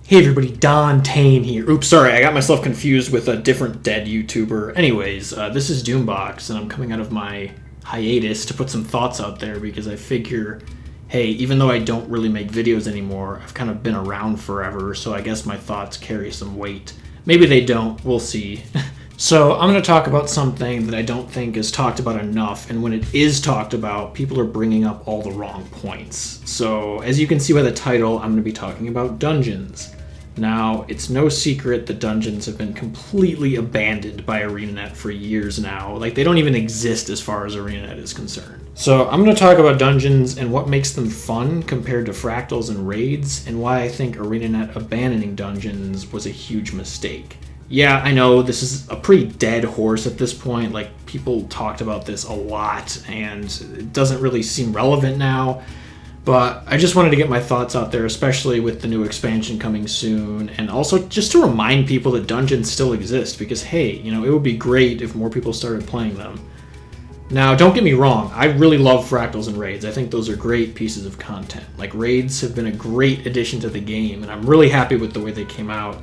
Hey everybody, Don Tane here. Oops, sorry, I got myself confused with a different dead YouTuber. Anyways, this is Doombox, and I'm coming out of my hiatus to put some thoughts out there because I figure, hey, even though I don't really make videos anymore, I've kind of been around forever, so I guess my thoughts carry some weight. Maybe they don't, we'll see. So I'm going to talk about something that I don't think is talked about enough, and when it is talked about, people are bringing up all the wrong points. So as you can see by the title, I'm going to be talking about dungeons. Now, it's no secret that dungeons have been completely abandoned by ArenaNet for years now. Like, they don't even exist as far as ArenaNet is concerned. So I'm going to talk about dungeons and what makes them fun compared to fractals and raids, and why I think ArenaNet abandoning dungeons was a huge mistake. Yeah, I know this is a pretty dead horse at this point. Like, people talked about this a lot, and it doesn't really seem relevant now. But I just wanted to get my thoughts out there, especially with the new expansion coming soon, and also just to remind people that dungeons still exist, because hey, you know, it would be great if more people started playing them. Now, don't get me wrong, I really love fractals and raids. I think those are great pieces of content. Like, raids have been a great addition to the game, and I'm really happy with the way they came out.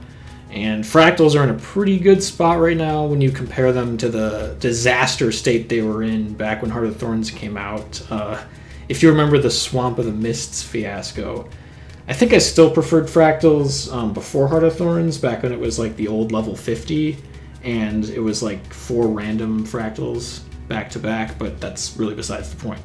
And fractals are in a pretty good spot right now when you compare them to the disaster state they were in back when Heart of Thorns came out. If you remember the Swamp of the Mists fiasco, I think I still preferred fractals before Heart of Thorns, back when it was like the old level 50, and it was like 4 random fractals back to back, but that's really besides the point.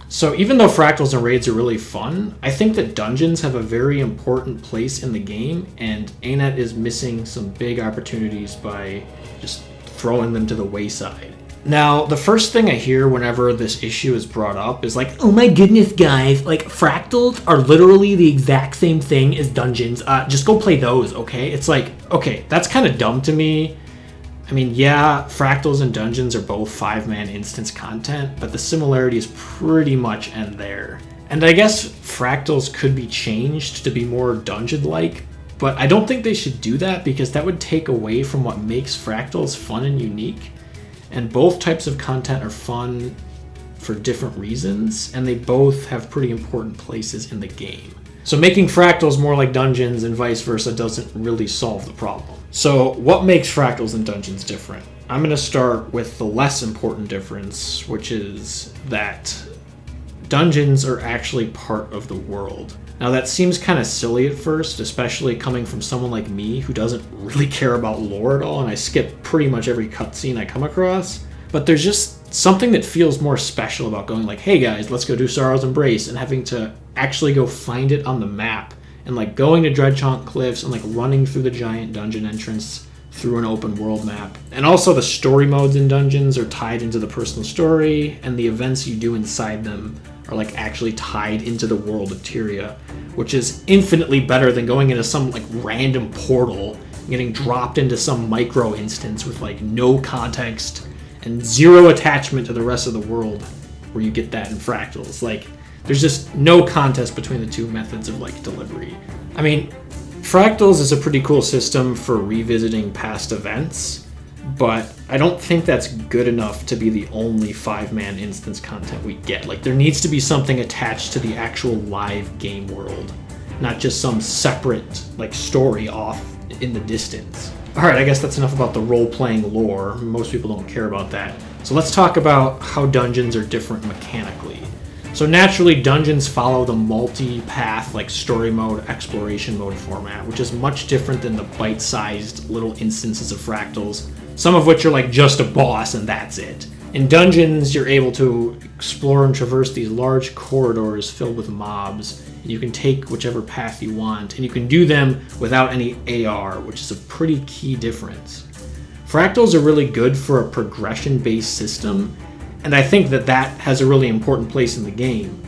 So even though fractals and raids are really fun, I think that dungeons have a very important place in the game, and ANET is missing some big opportunities by just throwing them to the wayside. Now, the first thing I hear whenever this issue is brought up is like, oh my goodness, guys, like, fractals are literally the exact same thing as dungeons. Just go play those, okay? It's like, okay, that's kind of dumb to me. I mean, yeah, fractals and dungeons are both 5-man instance content, but the similarities pretty much end there. And I guess fractals could be changed to be more dungeon-like, but I don't think they should do that because that would take away from what makes fractals fun and unique. And both types of content are fun for different reasons, and they both have pretty important places in the game. So making fractals more like dungeons and vice versa doesn't really solve the problem. So what makes fractals and dungeons different? I'm going to start with the less important difference, which is that dungeons are actually part of the world. Now that seems kind of silly at first, especially coming from someone like me who doesn't really care about lore at all, and I skip pretty much every cutscene I come across. But there's just something that feels more special about going like, hey guys, let's go do Sorrow's Embrace, and having to actually go find it on the map, and like going to Dreadchaunt Cliffs and like running through the giant dungeon entrance through an open world map. And also the story modes in dungeons are tied into the personal story, and the events you do inside them are like actually tied into the world of Tyria, which is infinitely better than going into some like random portal, getting dropped into some micro instance with like no context and zero attachment to the rest of the world, where you get that in fractals. Like, there's just no contest between the two methods of like delivery. I mean, fractals is a pretty cool system for revisiting past events, but I don't think that's good enough to be the only 5-man instance content we get. Like, there needs to be something attached to the actual live game world, not just some separate like story off in the distance. Alright, I guess that's enough about the role-playing lore. Most people don't care about that. So let's talk about how dungeons are different mechanically. So naturally, dungeons follow the multi-path, like story mode, exploration mode format, which is much different than the bite-sized little instances of fractals, some of which are like just a boss and that's it. In dungeons, you're able to explore and traverse these large corridors filled with mobs, and you can take whichever path you want, and you can do them without any AR, which is a pretty key difference. Fractals are really good for a progression-based system, and I think that that has a really important place in the game.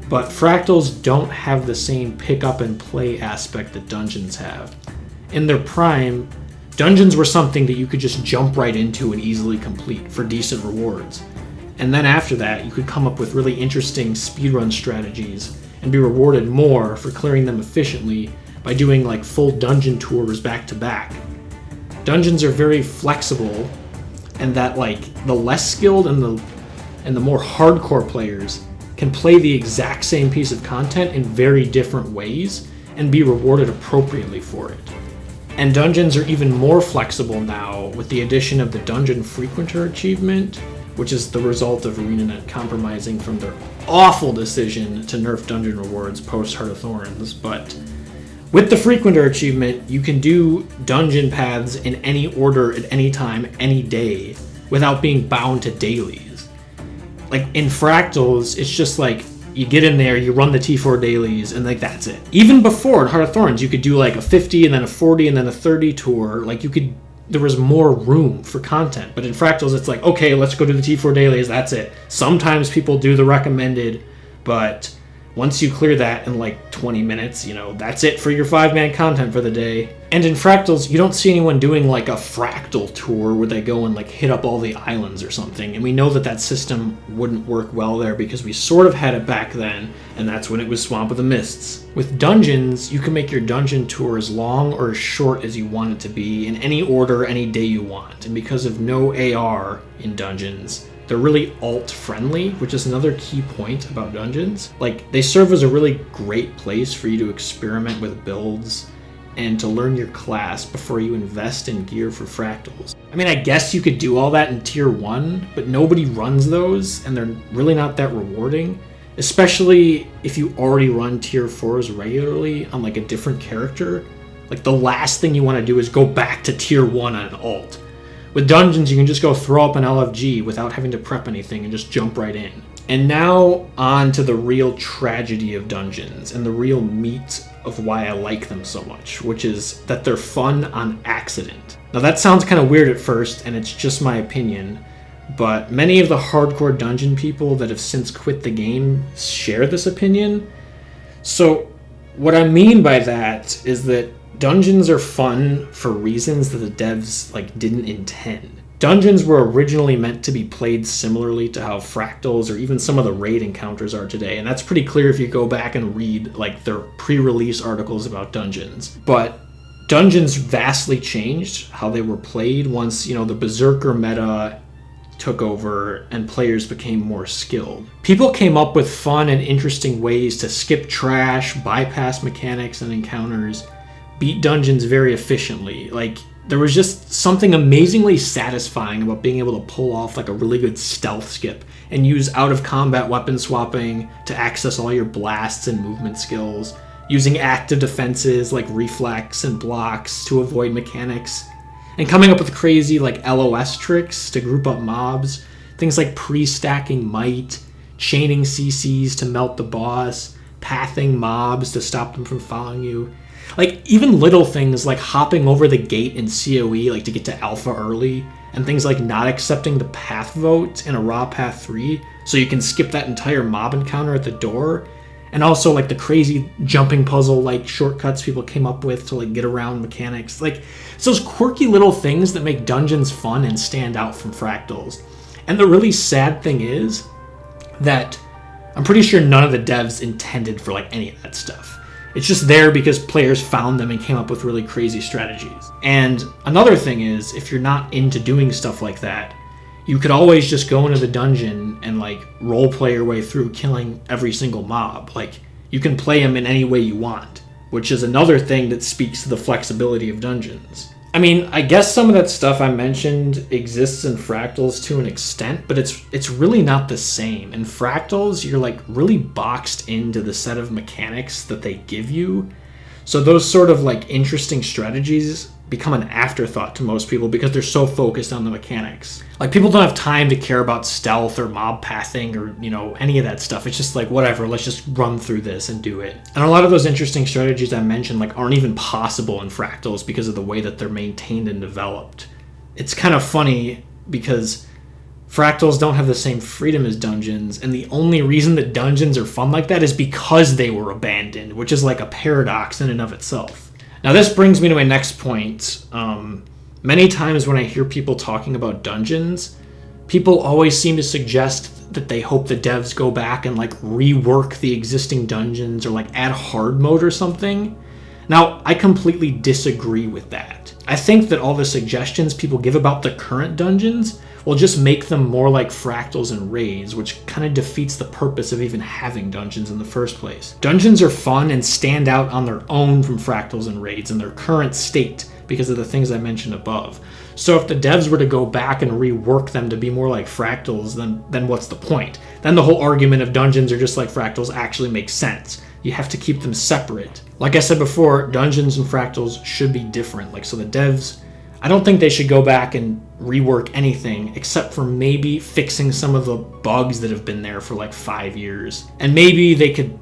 But fractals don't have the same pick up and play aspect that dungeons have. In their prime, dungeons were something that you could just jump right into and easily complete for decent rewards. And then after that, you could come up with really interesting speedrun strategies and be rewarded more for clearing them efficiently by doing like full dungeon tours back to back. Dungeons are very flexible, and that like the less skilled and the more hardcore players can play the exact same piece of content in very different ways, and be rewarded appropriately for it. And dungeons are even more flexible now with the addition of the Dungeon Frequenter achievement, which is the result of ArenaNet compromising from their awful decision to nerf dungeon rewards post Heart of Thorns. But with the Frequenter achievement, you can do dungeon paths in any order at any time, any day, without being bound to dailies. Like in Fractals, it's just like you get in there, you run the T4 dailies, and like that's it. Even before in Heart of Thorns, you could do like a 50 and then a 40 and then a 30 tour. Like there was more room for content. But in Fractals, it's like, okay, let's go to the T4 dailies, that's it. Sometimes people do the recommended, but once you clear that in like 20 minutes, that's it for your 5-man content for the day. And in Fractals, you don't see anyone doing like a fractal tour where they go and like hit up all the islands or something. And we know that system wouldn't work well there because we sort of had it back then, and that's when it was Swamp of the Mists. With dungeons, you can make your dungeon tour as long or as short as you want it to be in any order, any day you want. And because of no AR in dungeons, they're really alt-friendly, which is another key point about dungeons. Like, they serve as a really great place for you to experiment with builds and to learn your class before you invest in gear for fractals. I mean, I guess you could do all that in Tier 1, but nobody runs those, and they're really not that rewarding, especially if you already run Tier 4s regularly on like a different character. Like, the last thing you want to do is go back to Tier 1 on an alt. With dungeons, you can just go throw up an LFG without having to prep anything and just jump right in. And now on to the real tragedy of dungeons and the real meat of why I like them so much, which is that they're fun on accident. Now that sounds kind of weird at first, and it's just my opinion, but many of the hardcore dungeon people that have since quit the game share this opinion. So what I mean by that is that dungeons are fun for reasons that the devs didn't intend. Dungeons were originally meant to be played similarly to how fractals or even some of the raid encounters are today, and that's pretty clear if you go back and read their pre-release articles about dungeons. But dungeons vastly changed how they were played once, the berserker meta took over and players became more skilled. People came up with fun and interesting ways to skip trash, bypass mechanics and encounters, beat dungeons very efficiently. There was just something amazingly satisfying about being able to pull off a really good stealth skip and use out-of-combat weapon swapping to access all your blasts and movement skills, using active defenses like reflex and blocks to avoid mechanics, and coming up with crazy LOS tricks to group up mobs, things like pre-stacking might, chaining CCs to melt the boss, pathing mobs to stop them from following you. Even little things like hopping over the gate in CoE to get to alpha early, and things like not accepting the path vote in a raw path 3 so you can skip that entire mob encounter at the door, and also the crazy jumping puzzle shortcuts people came up with to get around mechanics. It's those quirky little things that make dungeons fun and stand out from fractals. And the really sad thing is that I'm pretty sure none of the devs intended for any of that stuff. It's just there because players found them and came up with really crazy strategies. And another thing is, if you're not into doing stuff like that, you could always just go into the dungeon and role play your way through killing every single mob. You can play them in any way you want, which is another thing that speaks to the flexibility of dungeons. I mean, I guess some of that stuff I mentioned exists in Fractals to an extent, but it's really not the same. In Fractals, you're really boxed into the set of mechanics that they give you. So those sort of interesting strategies become an afterthought to most people because they're so focused on the mechanics. People don't have time to care about stealth or mob pathing or, any of that stuff. It's just whatever, let's just run through this and do it. And a lot of those interesting strategies I mentioned aren't even possible in Fractals because of the way that they're maintained and developed. It's kind of funny because Fractals don't have the same freedom as dungeons, and the only reason that dungeons are fun like that is because they were abandoned, which is a paradox in and of itself. Now this brings me to my next point. Many times when I hear people talking about dungeons, people always seem to suggest that they hope the devs go back and rework the existing dungeons or add hard mode or something. Now, I completely disagree with that. I think that all the suggestions people give about the current dungeons will just make them more like fractals and raids, which kind of defeats the purpose of even having dungeons in the first place. Dungeons are fun and stand out on their own from fractals and raids in their current state because of the things I mentioned above. So if the devs were to go back and rework them to be more like fractals, then what's the point? Then the whole argument of dungeons are just like fractals actually makes sense. You have to keep them separate. Like I said before, dungeons and fractals should be different. Like, so the devs, I don't think they should go back and rework anything except for maybe fixing some of the bugs that have been there for like 5 years. And maybe they could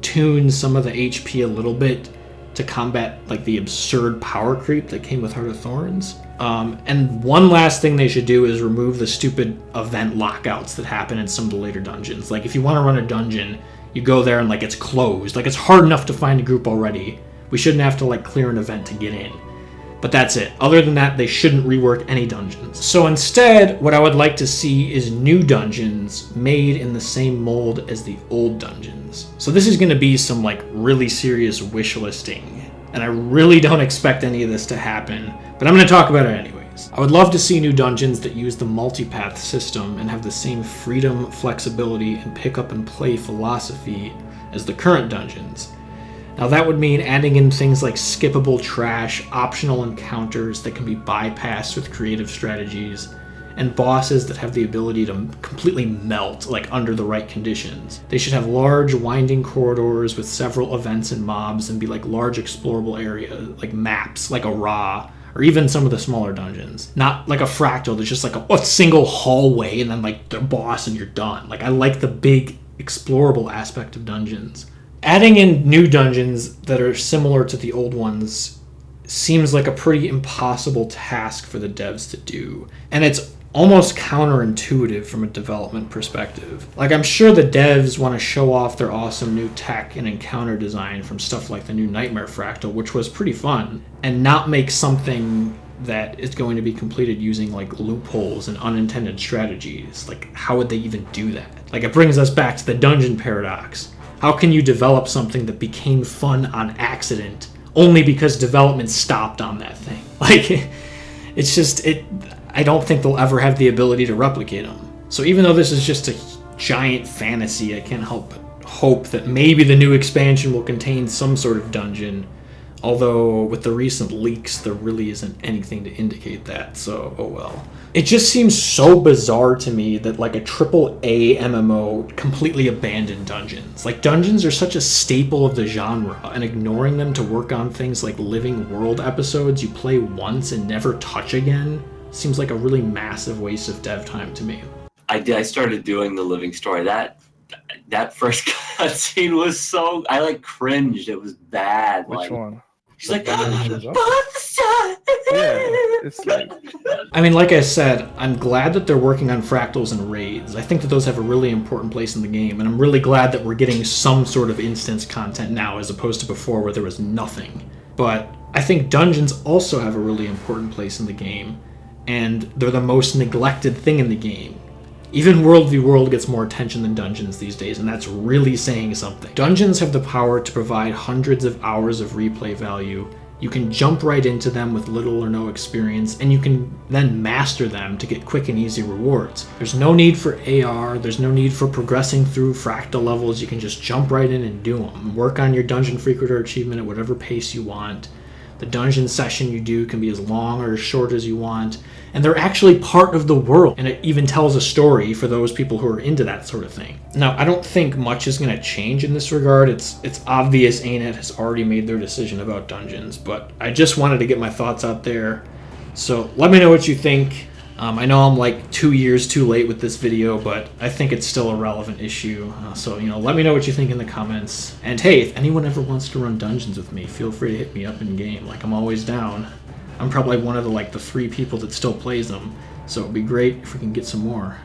tune some of the HP a little bit to combat like the absurd power creep that came with Heart of Thorns. And one last thing they should do is remove the stupid event lockouts that happen in some of the later dungeons. Like, if you want to run a dungeon, you go there and like it's closed. Like, it's hard enough to find a group already. We shouldn't have to like clear an event to get in. But that's it. Other than that, they shouldn't rework any dungeons. So instead, what I would like to see is new dungeons made in the same mold as the old dungeons. So this is going to be some like really serious wish listing, and I really don't expect any of this to happen, but I'm going to talk about it anyways. I would love to see new dungeons that use the multipath system and have the same freedom, flexibility, and pick up and play philosophy as the current dungeons. Now that would mean adding in things like skippable trash, optional encounters that can be bypassed with creative strategies, and bosses that have the ability to completely melt, like under the right conditions. They should have large, winding corridors with several events and mobs, and be like large explorable areas, like maps, like a Ra, or even some of the smaller dungeons. Not like a fractal that's just like a single hallway and then like the boss and you're done. Like, I like the big explorable aspect of dungeons. Adding in new dungeons that are similar to the old ones seems like a pretty impossible task for the devs to do. And it's almost counterintuitive from a development perspective. Like, I'm sure the devs want to show off their awesome new tech and encounter design from stuff like the new Nightmare Fractal, which was pretty fun, and not make something that is going to be completed using like loopholes and unintended strategies. Like, how would they even do that? Like, it brings us back to the dungeon paradox. How can you develop something that became fun on accident only because development stopped on that thing? Like, it's just, I don't think they'll ever have the ability to replicate them. So even though this is just a giant fantasy, I can't help but hope that maybe the new expansion will contain some sort of dungeon. Although with the recent leaks, there really isn't anything to indicate that, so oh well. It just seems so bizarre to me that like a AAA MMO completely abandoned dungeons. Like, dungeons are such a staple of the genre, and ignoring them to work on things like living world episodes you play once and never touch again seems like a really massive waste of dev time to me. I started doing the living story. That first cutscene was so, I like cringed. It was bad. Which like, one? She's like, Yeah, it's like, I mean, like I said, I'm glad that they're working on fractals and raids. I think that those have a really important place in the game, and I'm really glad that we're getting some sort of instance content now as opposed to before where there was nothing. But I think dungeons also have a really important place in the game, and they're the most neglected thing in the game. Even World v. World gets more attention than dungeons these days, and that's really saying something. Dungeons have the power to provide hundreds of hours of replay value. You can jump right into them with little or no experience, and you can then master them to get quick and easy rewards. There's no need for AR, there's no need for progressing through fractal levels. You can just jump right in and do them. Work on your Dungeon Frequentor achievement at whatever pace you want. The dungeon session you do can be as long or as short as you want, and they're actually part of the world, and it even tells a story for those people who are into that sort of thing. Now, I don't think much is going to change in this regard. It's obvious ANET has already made their decision about dungeons, but I just wanted to get my thoughts out there. So let me know what you think. I know I'm like 2 years too late with this video, but I think it's still a relevant issue. So, let me know what you think in the comments. And hey, if anyone ever wants to run dungeons with me, feel free to hit me up in game. Like, I'm always down. I'm probably one of the 3 people that still plays them. So it'd be great if we can get some more.